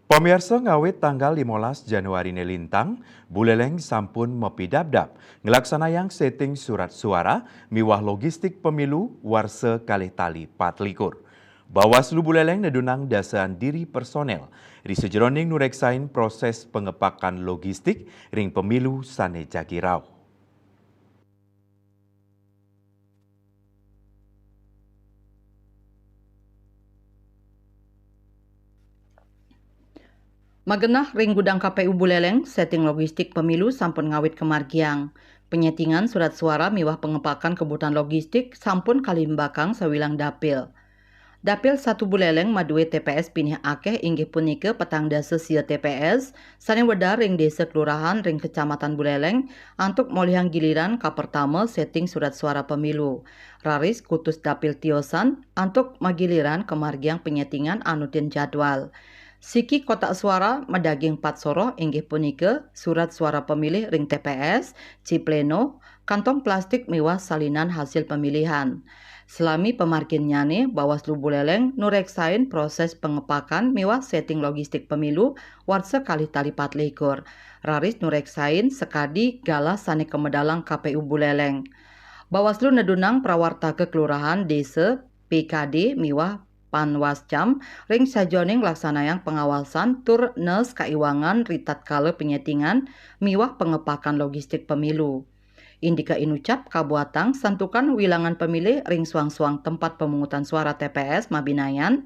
Pemirsa ngawit tanggal 15 Januari nelintang, Buleleng sampun mepidabdab ngelaksanayang setting surat suara miwah logistik pemilu warse kalih tali 24. Bawaslu Buleleng nedunang dasaan diri personel risejroning nureksain proses pengepakan logistik ring pemilu sane jagirau. Magenah ring gudang KPU Buleleng, setting logistik pemilu sampun ngawit kemargiang. Penyetingan surat suara miwah pengepakan kebutuhan logistik sampun kalimbakang sawilang dapil. Dapil 1 Buleleng maduwe TPS pinih akeh inggih punike petang dasa sia TPS, sane wedar ring desa kelurahan ring kecamatan Buleleng, antuk molihang giliran ka pertama setting surat suara pemilu. Raris kutus dapil tiosan, antuk magiliran kemargiang penyetingan anutin jadwal. Siki kotak suara medaging 4 soro inggih punika surat suara pemilih ring TPS, Cipleno, kantong plastik miwah salinan hasil pemilihan. Selami pemargin nyane Bawaslu Buleleng nureksain proses pengepakan miwah setting logistik pemilu warsa kalih tali 24. Raris nureksain sekadi galah sane kemedalang KPU Buleleng. Bawaslu nedunang prawarta kekelurahan desa PKD miwah Panwascam ring sajoning laksanayang pengawasan tur nes kaiwangan ritat kala penyetingan miwah pengepakan logistik pemilu. Indika inucap kabuatang santukan wilangan pemilih ring suang-suang tempat pemungutan suara TPS Mabinayan.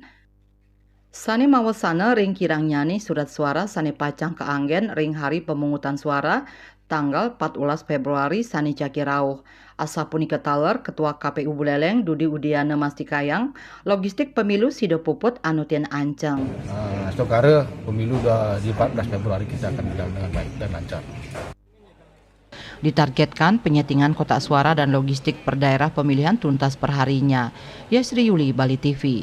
Sane mawasana ring kirang nyani surat suara sane pacang keanggen ring hari pemungutan suara tanggal 14 Februari sane Jakirauh. Asa punika taler Ketua KPU Buleleng Dudi Udiana Mastikayang, logistik pemilu Sido Puput Anutin Anceng. Saudara, pemilu di 14 Februari kita akan berjalan dengan baik dan lancar. Ditargetkan penyetingan kotak suara dan logistik per daerah pemilihan tuntas perharinya. Yasri Yuli, Bali TV.